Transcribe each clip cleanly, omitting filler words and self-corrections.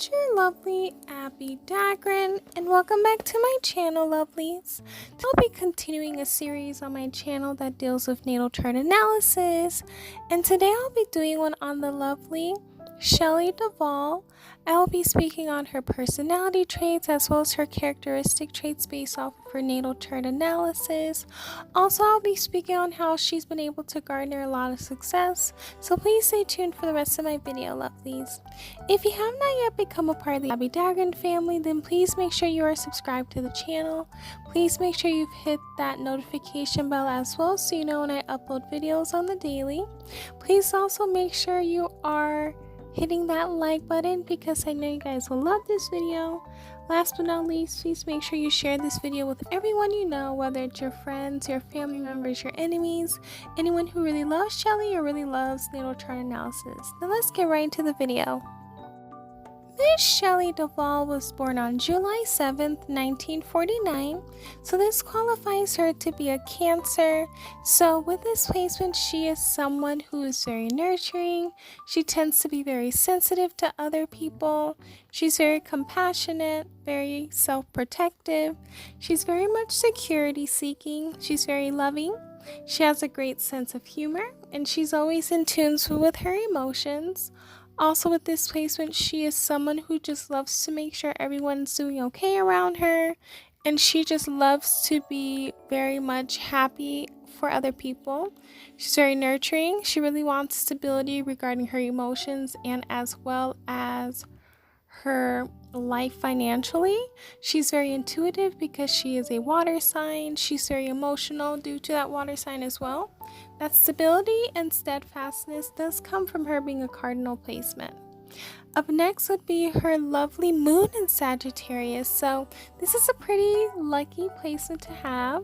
it's your lovely Abbie Dagrin, and welcome back to my channel, lovelies. I'll be continuing a series on my channel that deals with natal chart analysis, and today I'll be doing one on the lovely Shelley Duvall. I'll be speaking on her personality traits as well as her characteristic traits based off of her natal chart analysis. Also, I'll be speaking on how she's been able to garner a lot of success, so please stay tuned for the rest of my video, lovelies. If you have not yet become a part of the Abbie Dagrin family, then please make sure you are subscribed to the channel. Please make sure you've hit that notification bell as well so you know when I upload videos on the daily. Please also make sure you are hitting that like button because I know you guys will love this video. Last but not least, please make sure you share this video with everyone you know, whether it's your friends, your family members, your enemies, anyone who really loves Shelley or really loves natal chart analysis. Now let's get right into the video. Miss Shelley Duvall was born on July 7th, 1949, so this qualifies her to be a Cancer. So with this placement, she is someone who is very nurturing. She tends to be very sensitive to other people. She's very compassionate, very self-protective. She's very much security seeking. She's very loving. She has a great sense of humor, and she's always in tune with her emotions. Also with this placement, she is someone who just loves to make sure everyone's doing okay around her, and she just loves to be very much happy for other people. She's very nurturing. She really wants stability regarding her emotions and as well as her life financially. She's very intuitive because she is a water sign. She's very emotional due to that water sign as well. That stability and steadfastness does come from her being a cardinal placement. Up next would be her lovely moon in Sagittarius. So this is a pretty lucky placement to have.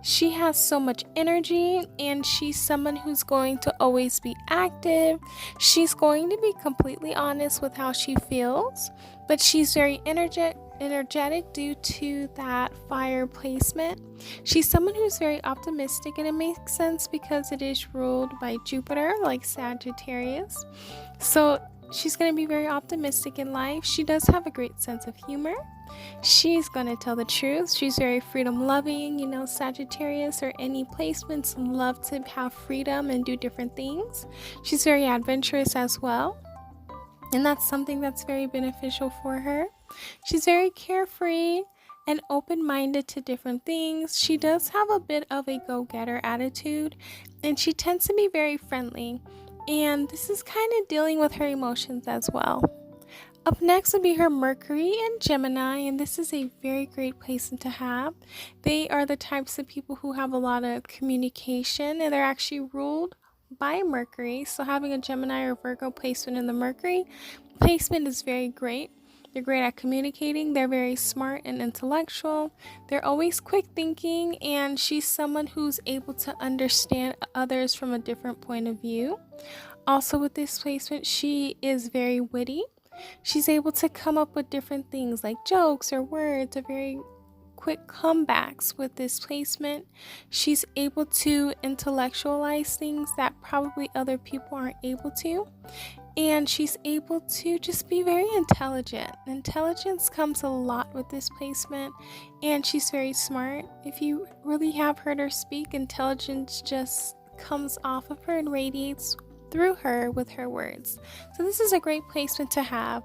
She has so much energy, and she's someone who's going to always be active. She's going to be completely honest with how she feels, but she's very energetic due to that fire placement. She's someone who's very optimistic, and it makes sense because it is ruled by Jupiter, like Sagittarius. So she's going to be very optimistic in life. She does have a great sense of humor. She's going to tell the truth. She's very freedom loving. You know, Sagittarius or any placements love to have freedom and do different things. She's very adventurous as well, and that's something that's very beneficial for her. She's very carefree and open-minded to different things. She does have a bit of a go-getter attitude, and she tends to be very friendly. And this is kind of dealing with her emotions as well. Up next would be her Mercury in Gemini, and this is a very great placement to have. They are the types of people who have a lot of communication, and they're actually ruled by Mercury. So having a Gemini or Virgo placement in the Mercury placement is very great. They're great at communicating. They're very smart and intellectual. They're always quick thinking, and she's someone who's able to understand others from a different point of view. Also with this placement, she is very witty. She's able to come up with different things like jokes or words or very quick comebacks with this placement. She's able to intellectualize things that probably other people aren't able to. And she's able to just be very intelligent. Intelligence comes a lot with this placement, and she's very smart. If you really have heard her speak, intelligence just comes off of her and radiates through her with her words. So this is a great placement to have.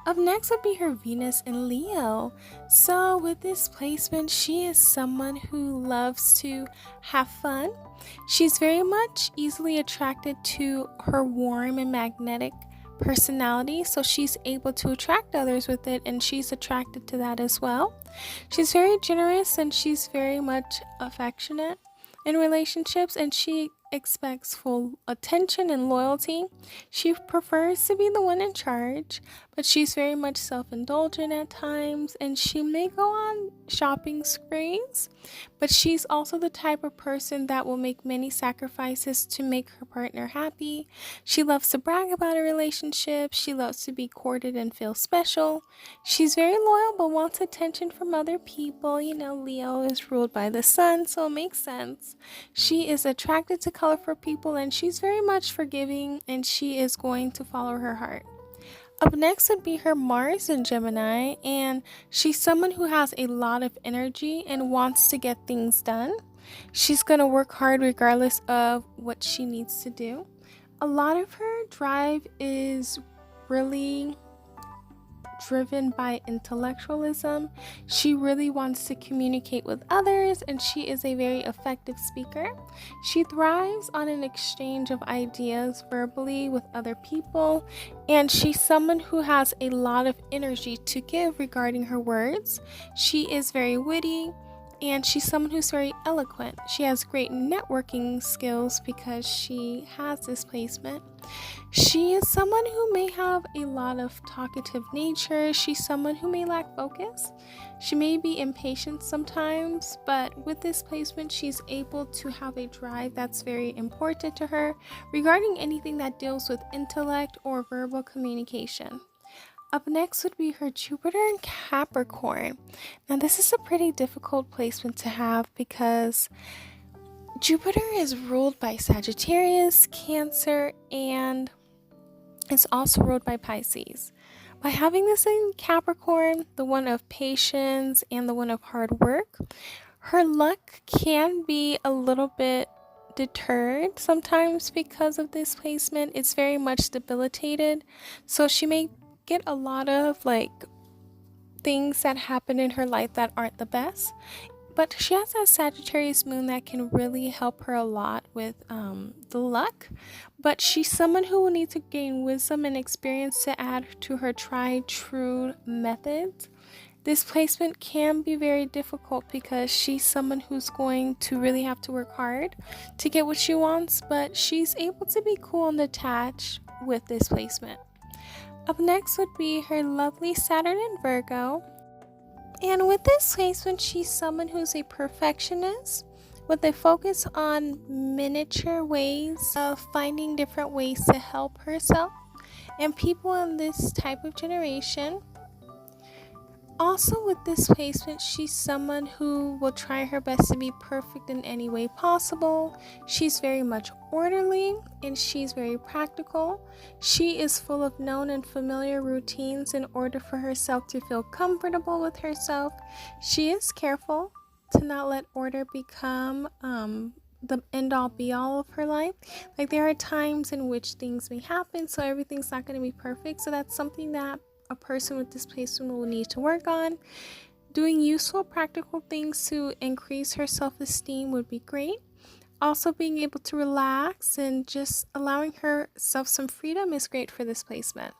Up next would be her Venus in Leo. So with this placement, she is someone who loves to have fun. She's very much easily attracted to her warm and magnetic personality, so she's able to attract others with it, and she's attracted to that as well. She's very generous, and she's very much affectionate in relationships, and she expects full attention and loyalty. She prefers to be the one in charge, but she's very much self-indulgent at times, and she may go on shopping sprees, but she's also the type of person that will make many sacrifices to make her partner happy. She loves to brag about a relationship. She loves to be courted and feel special. She's very loyal but wants attention from other people. You know, Leo is ruled by the sun, so it makes sense. She is attracted to colorful people, and she's very much forgiving, and she is going to follow her heart. Up next would be her Mars in Gemini, and she's someone who has a lot of energy and wants to get things done. She's going to work hard regardless of what she needs to do. A lot of her drive is really driven by intellectualism. She really wants to communicate with others, and she is a very effective speaker. She thrives on an exchange of ideas verbally with other people, and she's someone who has a lot of energy to give regarding her words. She is very witty, and she's someone who's very eloquent. She has great networking skills because she has this placement. She is someone who may have a lot of talkative nature. She's someone who may lack focus. She may be impatient sometimes, but with this placement, she's able to have a drive that's very important to her regarding anything that deals with intellect or verbal communication. Up next would be her Jupiter in Capricorn. Now, this is a pretty difficult placement to have because Jupiter is ruled by Sagittarius, Cancer, and it's also ruled by Pisces. By having this in Capricorn, the one of patience and the one of hard work, her luck can be a little bit deterred sometimes because of this placement. It's very much debilitated, so she may get a lot of things that happen in her life that aren't the best, but she has that Sagittarius moon that can really help her a lot with the luck. But she's someone who will need to gain wisdom and experience to add to her tried true methods. This placement can be very difficult because she's someone who's going to really have to work hard to get what she wants, but she's able to be cool and detached with this placement. Up next would be her lovely Saturn in Virgo. And with this placement, she's someone who's a perfectionist with a focus on miniature ways of finding different ways to help herself and people in this type of generation. Also with this placement, she's someone who will try her best to be perfect in any way possible. She's very much orderly and she's very practical. She is full of known and familiar routines in order for herself to feel comfortable with herself. She is careful to not let order become the end-all be-all of her life. There are times in which things may happen, so everything's not going to be perfect. So that's something that a person with this placement will need to work on. Doing useful, practical things to increase her self-esteem would be great. Also, being able to relax and just allowing herself some freedom is great for this placement.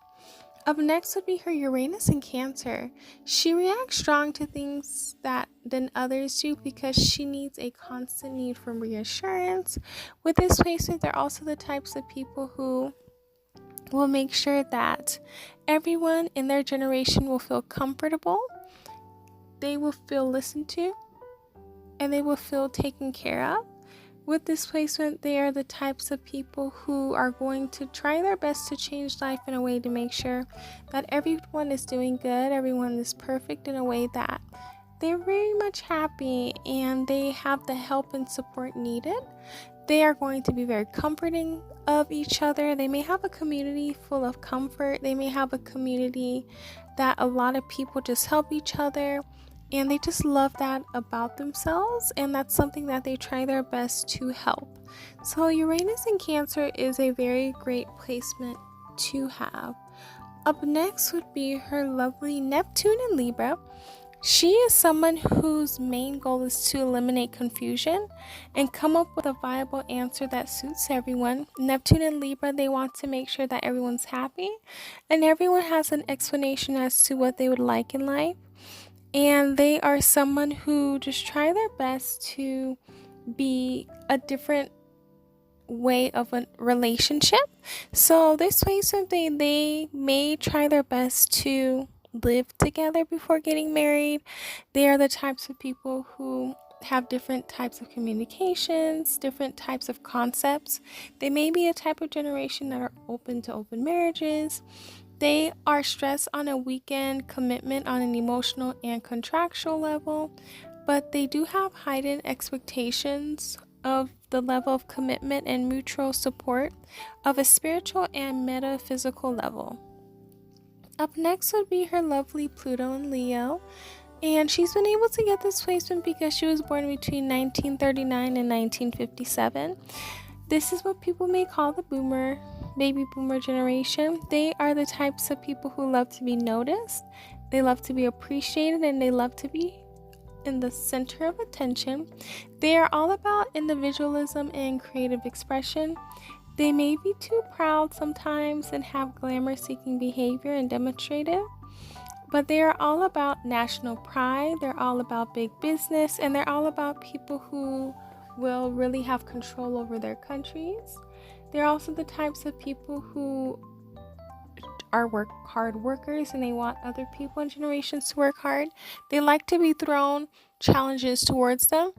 Up next would be her Uranus in Cancer. She reacts strong to things than others do because she needs a constant need for reassurance. With this placement, they're also the types of people who will make sure that everyone in their generation will feel comfortable, they will feel listened to, and they will feel taken care of. With this placement, they are the types of people who are going to try their best to change life in a way to make sure that everyone is doing good, everyone is perfect in a way that they're very much happy and they have the help and support needed. They are going to be very comforting of each other. They may have a community full of comfort. They may have a community that a lot of people just help each other, and they just love that about themselves, and that's something that they try their best to help. So Uranus in Cancer is a very great placement to have. Up next would be her lovely Neptune in Libra. She is someone whose main goal is to eliminate confusion and come up with a viable answer that suits everyone. Neptune and Libra, they want to make sure that everyone's happy and everyone has an explanation as to what they would like in life. And they are someone who just try their best to be a different way of a relationship. So this way, something they may try their best to live together before getting married. They are the types of people who have different types of communications, different types of concepts. They may be a type of generation that are open to open marriages. They are stressed on a weekend commitment on an emotional and contractual level, but they do have heightened expectations of the level of commitment and mutual support of a spiritual and metaphysical level. Up next would be her lovely Pluto in Leo. And she's been able to get this placement because she was born between 1939 and 1957. This is what people may call the baby boomer generation. They are the types of people who love to be noticed, they love to be appreciated, and they love to be in the center of attention. They are all about individualism and creative expression. They may be too proud sometimes and have glamour-seeking behavior and demonstrate it. But they are all about national pride, they're all about big business, and they're all about people who will really have control over their countries. They're also the types of people who are hard workers, and they want other people and generations to work hard. They like to be thrown challenges towards them,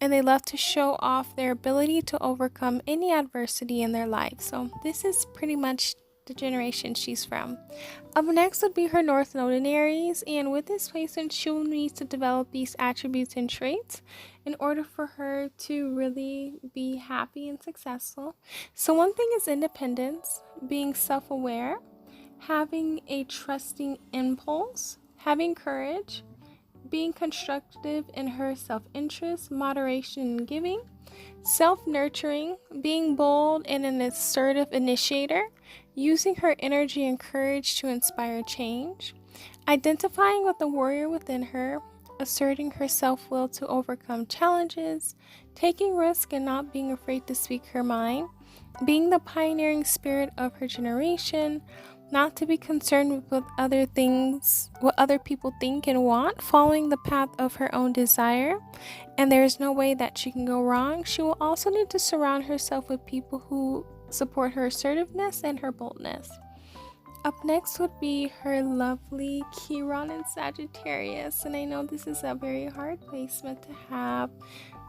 and they love to show off their ability to overcome any adversity in their life. So this is pretty much the generation she's from. Up next would be her North Node in Aries, and with this placement she will need to develop these attributes and traits in order for her to really be happy and successful. So one thing is independence, being self-aware, having a trusting impulse, having courage, being constructive in her self-interest, moderation in giving, self-nurturing, being bold and an assertive initiator, using her energy and courage to inspire change, identifying with the warrior within her, asserting her self-will to overcome challenges, taking risks and not being afraid to speak her mind, being the pioneering spirit of her generation, not to be concerned with what other people think and want, following the path of her own desire, and there is no way that she can go wrong. She will also need to surround herself with people who support her assertiveness and her boldness. Up next would be her lovely Chiron in Sagittarius, and I know this is a very hard placement to have.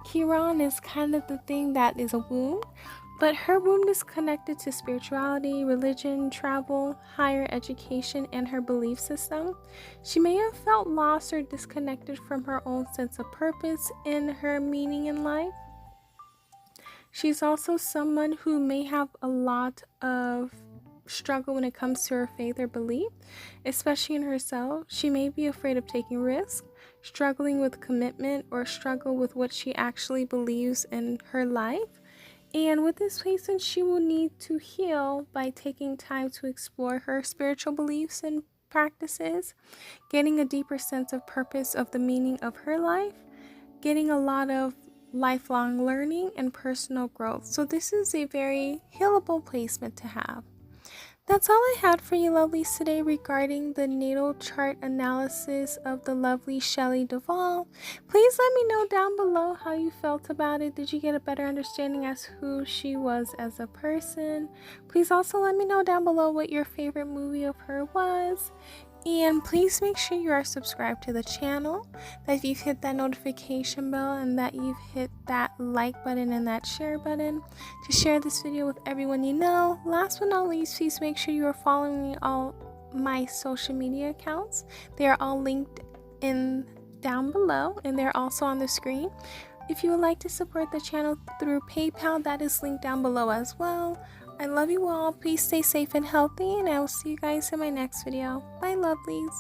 Chiron is kind of the thing that is a wound, but her wound is connected to spirituality, religion, travel, higher education, and her belief system. She may have felt lost or disconnected from her own sense of purpose and her meaning in life. She's also someone who may have a lot of struggle when it comes to her faith or belief, especially in herself. She may be afraid of taking risks, struggling with commitment, or struggle with what she actually believes in her life. And with this placement, she will need to heal by taking time to explore her spiritual beliefs and practices, getting a deeper sense of purpose of the meaning of her life, getting a lot of lifelong learning and personal growth. So this is a very healable placement to have. That's all I had for you lovelies today regarding the natal chart analysis of the lovely Shelley Duvall. Please let me know down below how you felt about it. Did you get a better understanding as who she was as a person? Please also let me know down below what your favorite movie of her was. And please make sure you are subscribed to the channel, that you've hit that notification bell, and that you've hit that like button and that share button to share this video with everyone you know. Last but not least, please make sure you are following all my social media accounts. They are all linked in down below, and they're also on the screen. If you would like to support the channel through PayPal, that is linked down below as well. I love you all. Please stay safe and healthy, and I will see you guys in my next video. Bye, lovelies.